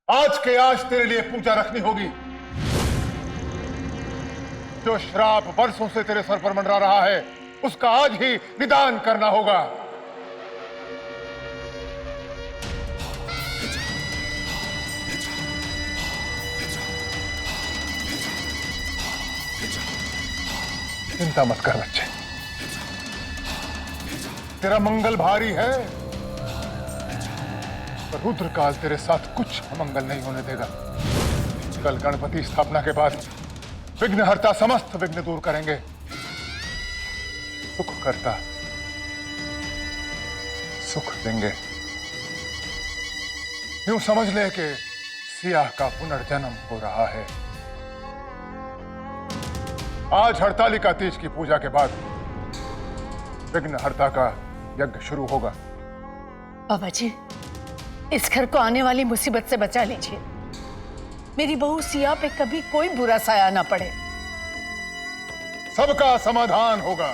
आज के आज तेरे लिए पूजा रखनी होगी। जो श्राप वर्षों से तेरे सर पर मंडरा रहा है, उसका आज ही निदान करना होगा। चिंता मत कर बच्चे, तेरा मंगल भारी है, पर रुद्रकाल तेरे साथ कुछ अमंगल नहीं होने देगा। कल गणपति स्थापना के बाद विघ्नहर्ता समस्त विघ्न दूर करेंगे। सुख करता सुख देंगे। यूं समझ ले कि सियाह का पुनर्जन्म हो रहा है। आज हड़तालिका तीज की पूजा के बाद विघ्नहर्ता का यज्ञ शुरू होगा। बाबा जी, इस घर को आने वाली मुसीबत से बचा लीजिए। मेरी बहू सिया पे कभी कोई बुरा साया ना पड़े। सबका समाधान होगा।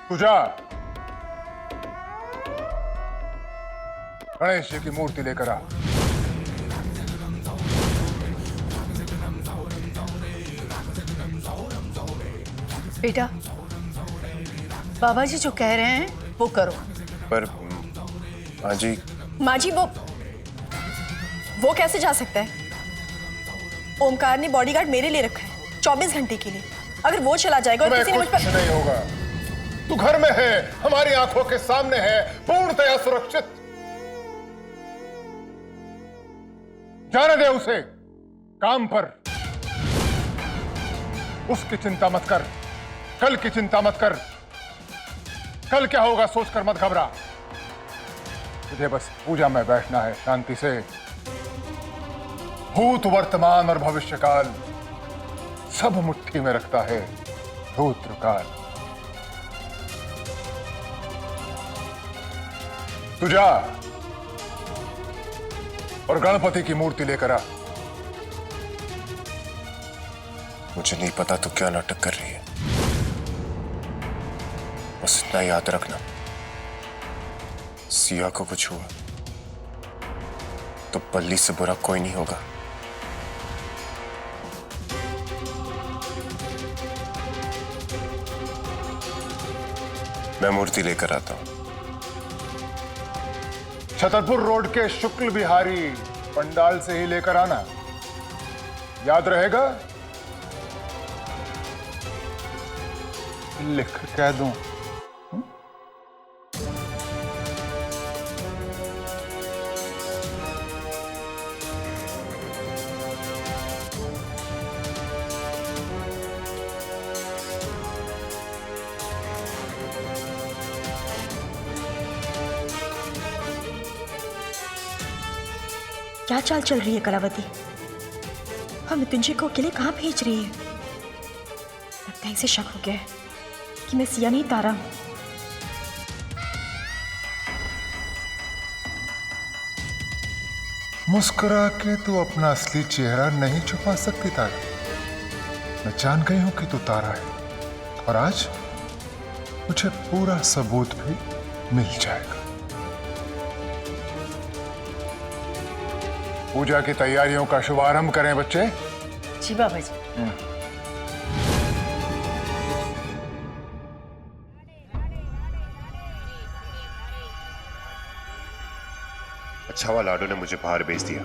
पूजा, गणेश जी की मूर्ति लेकर आ। बेटा, बाबा जी जो कह रहे हैं वो करो। पर माँ जी वो कैसे जा सकता है? ओमकार ने बॉडीगार्ड मेरे लिए रखा है 24 घंटे के लिए। अगर वो चला जाएगा और किसी ने मुझ कुछ नहीं होगा। तू घर में है, हमारी आंखों के सामने है, पूर्णतया सुरक्षित। जाने दे उसे काम पर। उसकी चिंता मत कर, कल की चिंता मत कर। कल क्या होगा सोचकर मत घबरा। तुझे बस पूजा में बैठना है शांति से। भूत, वर्तमान और भविष्यकाल सब मुट्ठी में रखता है रुद्रकाल। तू जा और गणपति की मूर्ति लेकर आ। मुझे नहीं पता तू क्या नाटक कर रही है, बस इतना याद रखना, सिया को कुछ हुआ तो पल्ली से बुरा कोई नहीं होगा। मैं मूर्ति लेकर आता हूं। छतरपुर रोड के शुक्ल बिहारी पंडाल से ही लेकर आना, याद रहेगा? लिख कह दूं। क्या चाल चल रही है कलावती? हम मृत्युंजय को अकेले कहाँ भेज रही है? लगता है इसे शक हो गया है कि मैं सिया नहीं तारा हूं। मुस्कुरा के तू अपना असली चेहरा नहीं छुपा सकती तारा। मैं जान गई हूं कि तू तारा है, और आज मुझे पूरा सबूत भी मिल जाएगा। पूजा की तैयारियों का शुभारंभ करें बच्चे। जी बाबा जी। अच्छा हुआ लाडो ने मुझे बाहर भेज दिया,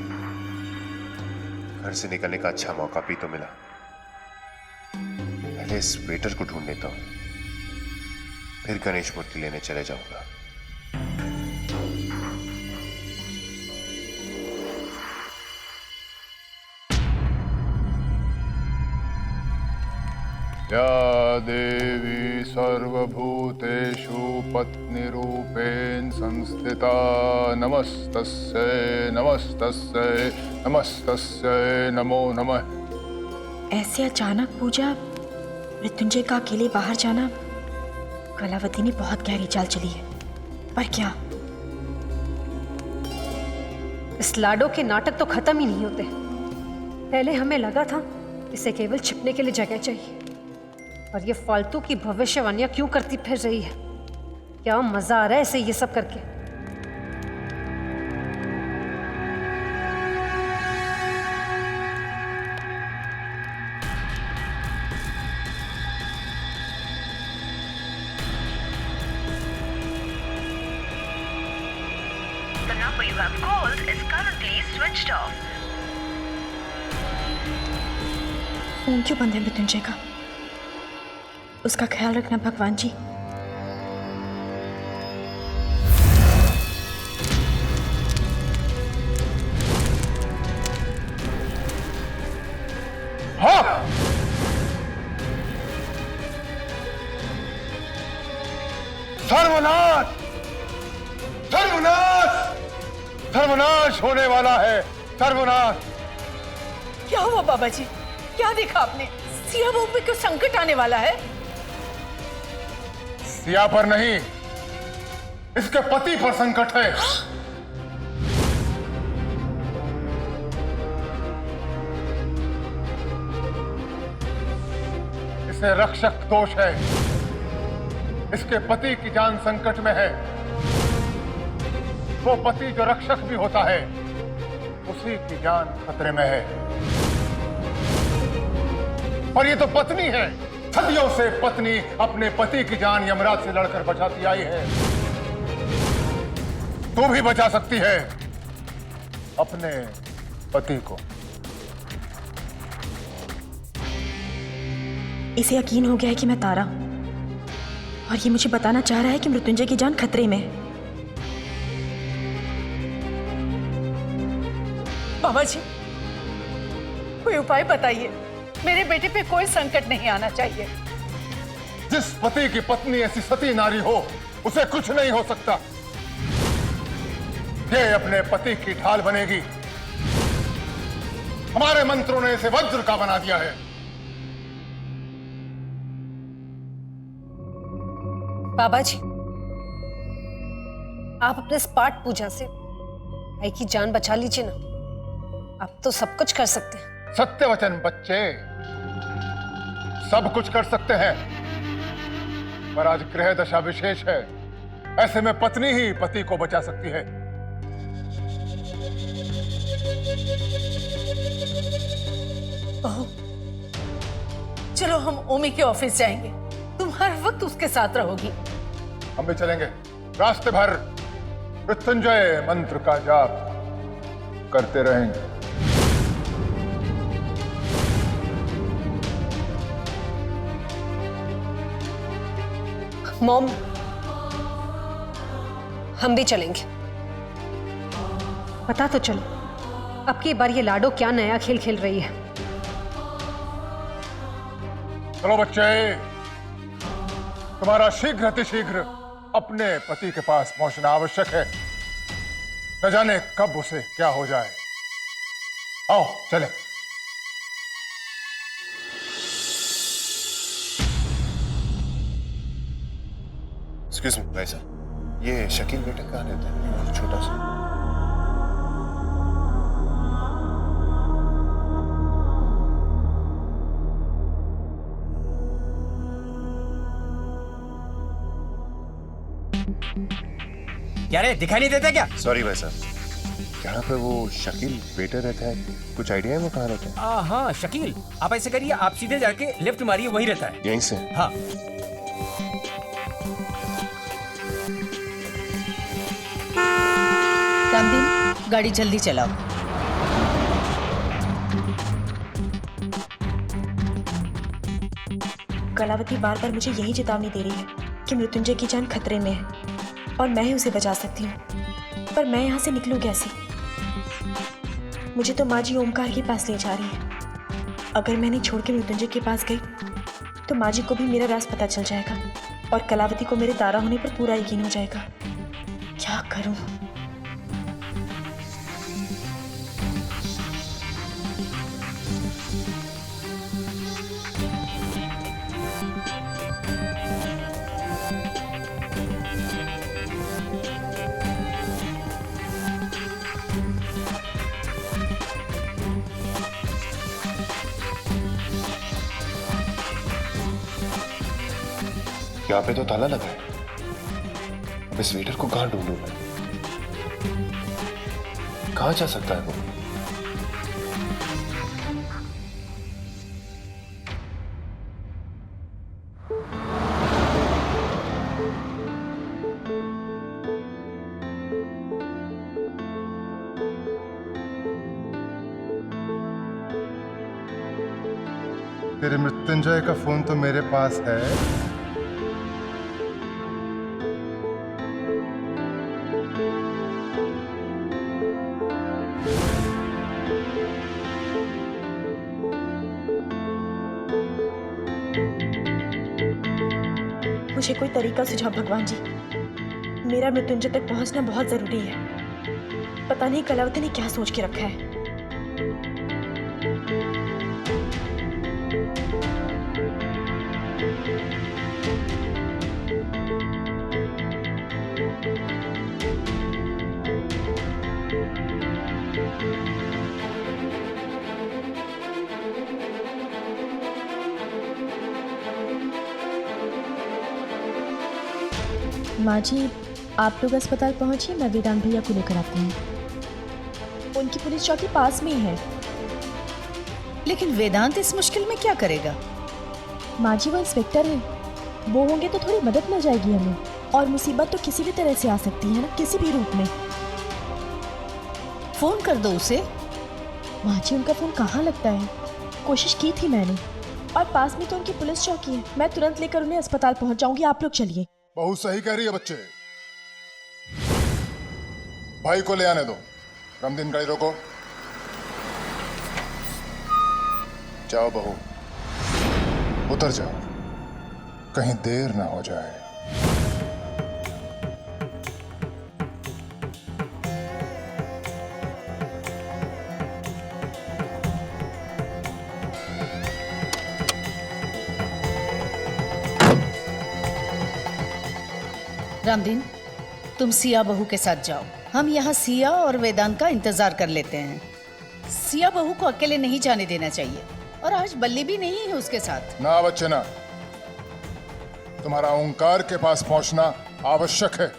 घर से निकलने का अच्छा मौका भी तो मिला। पहले इस वेटर को ढूंढ लेता हूं, फिर गणेश मूर्ति लेने चले जाऊंगा। या देवी सर्वभूतेषु पत्नीरूपेण संस्थिता नमस्तस्यै नमस्तस्यै नमस्तस्यै नमो नमः। ऐसे अचानक पूजा, मृत्युंजय का अकेले बाहर जाना, कलावती ने बहुत गहरी चाल चली है। पर क्या? इस लाडो के नाटक तो खत्म ही नहीं होते। पहले हमें लगा था इसे केवल छिपने के लिए जगह चाहिए, और ये फालतू की भविष्यवाणियां क्यों करती फिर रही है। क्या मजा आ रहा है इसे ये सब करके। The number you have called is currently switched off. Phone क्यों बंद है मृत्युंजय का? उसका ख्याल रखना भगवान जी। हाँ, सर्वनाश, सर्वनाश, सर्वनाश होने वाला है, सर्वनाश। क्या हुआ बाबा जी? क्या देखा आपने? सिया बहू पे क्यों संकट आने वाला है? सिया पर नहीं, इसके पति पर संकट है। इसे रक्षक दोष है। इसके पति की जान संकट में है। वो पति जो रक्षक भी होता है, उसी की जान खतरे में है। और ये तो पत्नी है। सदियों से पत्नी अपने पति की जान यमराज से लड़कर बचाती आई है। तू भी बचा सकती है अपने पति को। इसे यकीन हो गया है कि मैं तारा हूं और ये मुझे बताना चाह रहा है कि मृत्युंजय की जान खतरे में है। बाबा जी, कोई उपाय बताइए। मेरे बेटे पे कोई संकट नहीं आना चाहिए। जिस पति की पत्नी ऐसी सती नारी हो, उसे कुछ नहीं हो सकता। ये अपने पति की ढाल बनेगी। हमारे मंत्रों ने इसे वज्र का बना दिया है। बाबा जी, आप अपने इस पाठ पूजा से भाई की जान बचा लीजिए ना। आप तो सब कुछ कर सकते हैं। सत्य वचन बच्चे, सब कुछ कर सकते हैं, पर आज ग्रह दशा विशेष है। ऐसे में पत्नी ही पति को बचा सकती है। बहू, चलो हम ओमी के ऑफिस जाएंगे। तुम हर वक्त उसके साथ रहोगी। हम भी चलेंगे। रास्ते भर मृत्युंजय मंत्र का जाप करते रहेंगे। मॉम, हम भी चलेंगे। पता तो चलो अब की बार ये लाडो क्या नया खेल खेल रही है। चलो बच्चे, तुम्हारा शीघ्र अतिशीघ्र अपने पति के पास पहुंचना आवश्यक है। न जाने कब उसे क्या हो जाए। आओ चले। एक्सक्यूज मी भाई साहब, ये शकील बेटा कहाँ रहता है? छोटा सा। क्या रे, दिखाई नहीं देता क्या? सॉरी भाई साहब, यहाँ पे वो शकील बेटा रहता है, कुछ आइडिया है वो कहाँ रहता है? हाँ शकील, आप ऐसे करिए, आप सीधे जाके लेफ्ट मारिए, वही रहता है। यहीं से? हाँ। रामदीन, गाड़ी जल्दी चलाओ। कलावती बार बार मुझे यही चेतावनी दे रही है कि मृत्युंजय की जान खतरे में है और मैं ही उसे बचा सकती हूँ। पर मैं यहाँ से निकलूँ कैसे? मुझे तो माँ जी ओमकार के पास ले जा रही है। अगर मैं नहीं छोड़ के मृत्युंजय के पास गई तो माँ जी को भी मेरा राज पता चल जाएगा और कलावती को मेरे तारा होने पर पूरा यकीन हो जाएगा। क्या करूँ? यहाँ पे तो ताला लगा है। इस वेटर को कहां ढूंढूं मैं? कहां जा सकता है वो? तेरे मृत्युंजय का फोन तो मेरे पास है। मुझे कोई तरीका सुझाओ भगवान जी। मेरा मृत्युंजय तक पहुंचना बहुत जरूरी है। पता नहीं कलावती ने क्या सोच के रखा है। माँ जी, आप लोग अस्पताल पहुंचिए, मैं वेदांत भैया को लेकर आती हूँ। उनकी पुलिस चौकी पास में ही है। लेकिन वेदांत इस मुश्किल में क्या करेगा? माँ जी, वो इंस्पेक्टर है, वो होंगे तो थोड़ी मदद मिल जाएगी हमें। और मुसीबत तो किसी भी तरह से आ सकती है ना, किसी भी रूप में। फोन कर दो उसे। माँ जी, उनका फोन कहाँ लगता है? कोशिश की थी मैंने, और पास में तो उनकी पुलिस चौकी है। मैं तुरंत लेकर उन्हें अस्पताल पहुंच जाऊंगी, आप लोग चलिए। बहू सही कह रही है बच्चे। भाई को ले आने दो। रामदीन, गाड़ी रोको। जाओ बहू, उतर जाओ, कहीं देर ना हो जाए। रामदीन, तुम सिया बहू के साथ जाओ। हम यहाँ सिया और वेदांत का इंतजार कर लेते हैं। सिया बहू को अकेले नहीं जाने देना चाहिए, और आज बल्ली भी नहीं है उसके साथ। ना बच्चे ना, तुम्हारा ओंकार के पास पहुंचना आवश्यक है।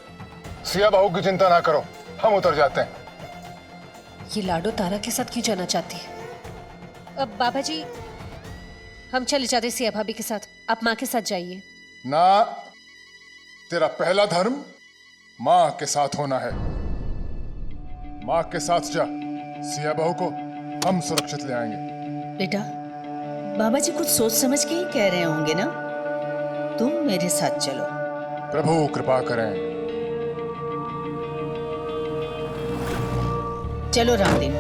सिया बहू की चिंता ना करो, हम उतर जाते हैं। ये लाडो तारा के साथ क्यों जाना चाहती है? अब बाबा जी, हम चले जाते सिया भाभी के साथ, आप माँ के साथ जाइए। ना, तेरा पहला धर्म माँ के साथ होना है। माँ के साथ जा, सिया बहू को हम सुरक्षित ले आएंगे। बेटा, बाबा जी कुछ सोच समझ के ही कह रहे होंगे ना। तुम मेरे साथ चलो। प्रभु कृपा करें। चलो रामदीन।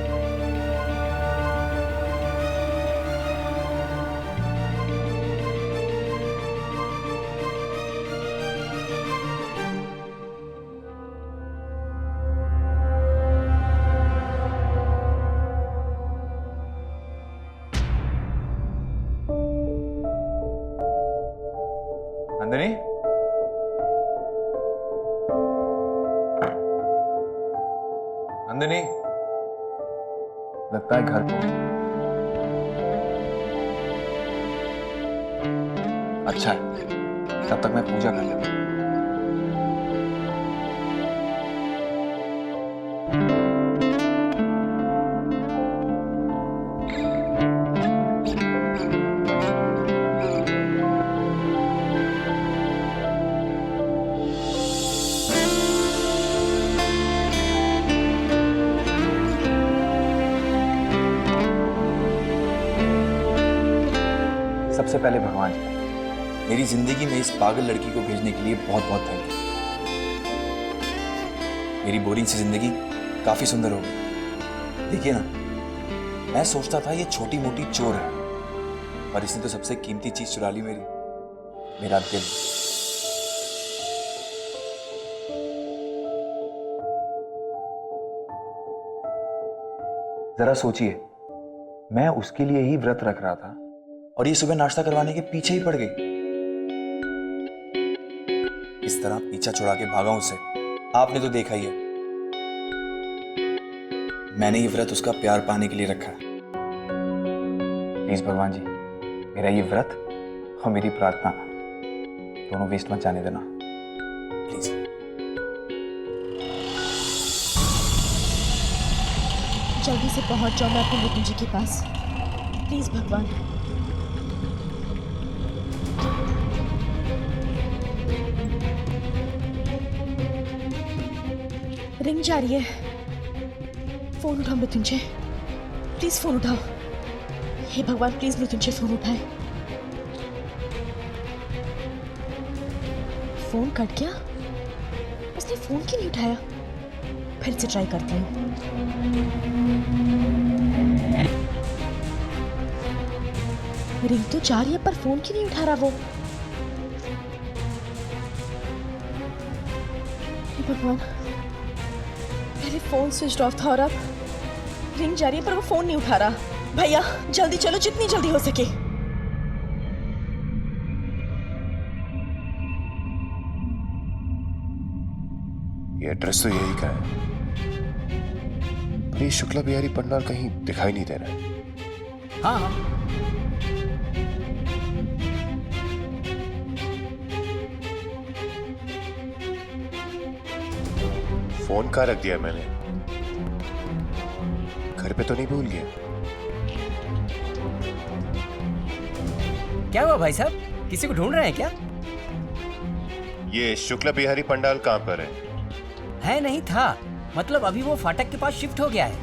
नंदिनी, नंदिनी, लगता है घर पे। अच्छा है, तब तक मैं पूजा कर लेता हूँ। सबसे पहले भगवान जी, मेरी जिंदगी में इस पागल लड़की को भेजने के लिए बहुत बहुत थैंक यू। मेरी बोरिंग सी जिंदगी काफी सुंदर हो गई। देखिए ना, मैं सोचता था ये छोटी मोटी चोर है, पर इसने तो सबसे कीमती चीज चुरा ली मेरी, मेरा दिल। जरा सोचिए, मैं उसके लिए ही व्रत रख रहा था और ये सुबह नाश्ता करवाने के पीछे ही पड़ गई। इस तरह पीछा छुड़ा के भागा उसे, आपने तो देखा ही है। मैंने ये व्रत उसका प्यार पाने के लिए रखा है। प्लीज भगवान जी, मेरा ये व्रत और मेरी प्रार्थना दोनों वेस्ट मत जाने देना, प्लीज। जल्दी से पहुंच जाओ मैं अपने मृत्युंजय के पास, प्लीज भगवान। रिंग जा रही है, फोन उठाओ मृत्युंजय, प्लीज फोन उठाओ। हे भगवान प्लीज मृत्युंजय फोन उठाए। फोन कट गया, उसने फोन क्यों नहीं उठाया? फिर से ट्राई करती हूँ। रिंग तो जा रही है पर फोन क्यों नहीं उठा रहा वो? हे भगवान, पहले फोन स्विच ऑफ था और अब रिंग जा रही है पर वो फोन नहीं उठा रहा। भैया जल्दी चलो, जितनी जल्दी हो सके। ये एड्रेस तो यही का है, पर ये शुक्ला बिहारी पंडाल कहीं दिखाई नहीं दे रहा है। हाँ हाँ, फोन कहाँ रख दिया मैंने? घर पे तो नहीं भूल गया? क्या हुआ भाई साहब, किसी को ढूंढ रहे हैं क्या? ये शुक्ला बिहारी पंडाल कहाँ पर है? है नहीं था, मतलब अभी वो फाटक के पास शिफ्ट हो गया है।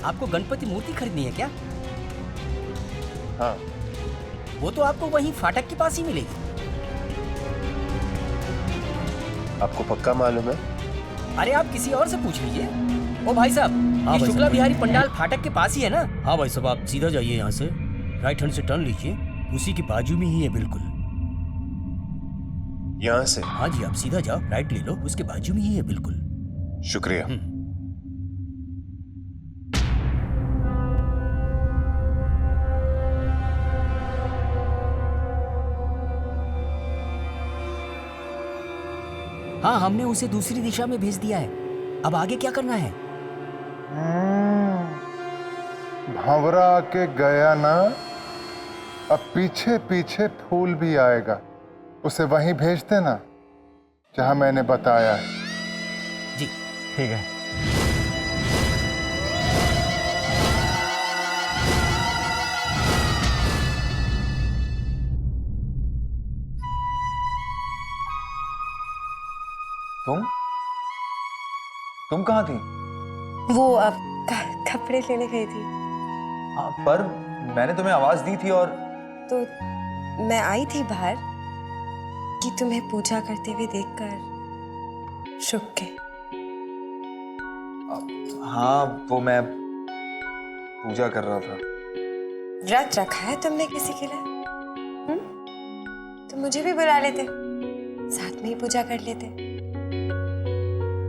आपको गणपति मूर्ति खरीदनी है क्या? हाँ। वो तो आपको वहीं फाटक के पास ही मिलेगी। आपको पक्का मालूम है? अरे आप किसी और से पूछ लीजिए। ओ भाई साहब, ये शुक्ला बिहारी पंडाल फाटक के पास ही है ना? हाँ भाई साहब, आप सीधा जाइए, यहाँ से राइट हैंड से टर्न लीजिए, उसी के बाजू में ही है बिल्कुल। यहाँ से? हाँ जी, आप सीधा जाओ, राइट ले लो, उसके बाजू में ही है बिल्कुल। शुक्रिया। हाँ, हमने उसे दूसरी दिशा में भेज दिया है। अब आगे क्या करना है? भंवरा के गया ना, अब पीछे पीछे फूल भी आएगा। उसे वहीं भेज देना जहां मैंने बताया है। जी ठीक है। तुम कहाँ थी? वो अब कपड़े लेने गई थी। हाँ, पर मैंने तुम्हें आवाज दी थी और तो मैं आई थी बाहर कि तुम्हें पूजा करते हुए देखकर रुक गए। हाँ, वो मैं पूजा कर रहा था। व्रत रखा है तुमने किसी के लिए? तो मुझे भी बुला लेते, साथ में ही पूजा कर लेते,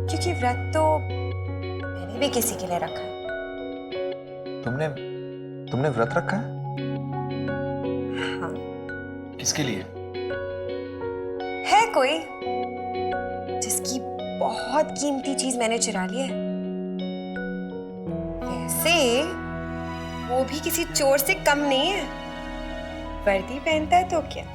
क्योंकि व्रत तो मैंने भी किसी के लिए रखा है। तुमने व्रत रखा है? हाँ। किसके लिए? है कोई जिसकी बहुत कीमती चीज मैंने चुरा ली है। वैसे वो भी किसी चोर से कम नहीं है। वर्दी पहनता है तो क्या।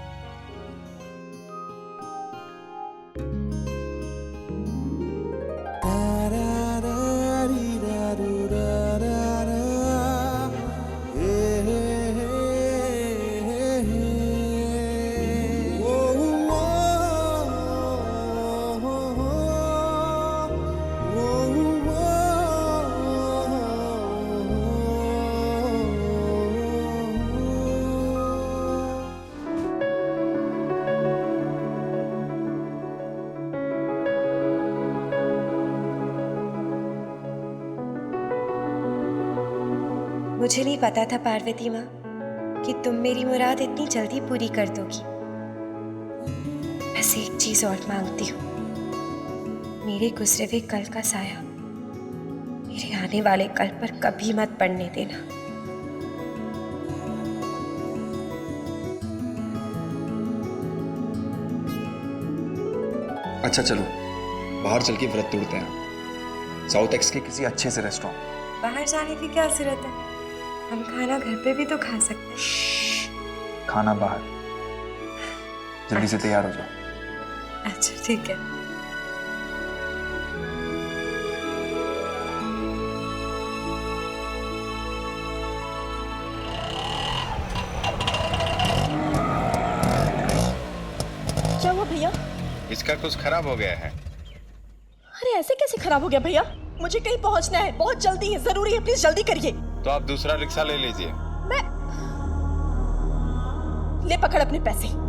मुझे नहीं पता था पार्वती माँ कि तुम मेरी मुराद इतनी जल्दी पूरी कर दोगी। बस एक चीज और मांगती हूँ, मेरे गुजरे हुए कल का साया मेरे आने वाले कल पर कभी मत पड़ने देना। अच्छा चलो, बाहर चल के व्रत तोड़ते हैं, साउथ एक्स के किसी अच्छे से रेस्टोरेंट। बाहर जाने की क्या जरूरत है, हम खाना घर पे भी तो खा सकते हैं। खाना बाहर। जल्दी से तैयार हो जाओ। अच्छा ठीक है। भैया? इसका कुछ खराब हो गया है। अरे ऐसे कैसे खराब हो गया भैया? मुझे कहीं पहुंचना है, बहुत जल्दी है, जरूरी है, प्लीज जल्दी करिए। तो आप दूसरा रिक्शा ले लीजिए। मैं ले पकड़ अपने पैसे।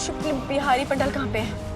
शुक्ल बिहारी पंडाल कहाँ पे है?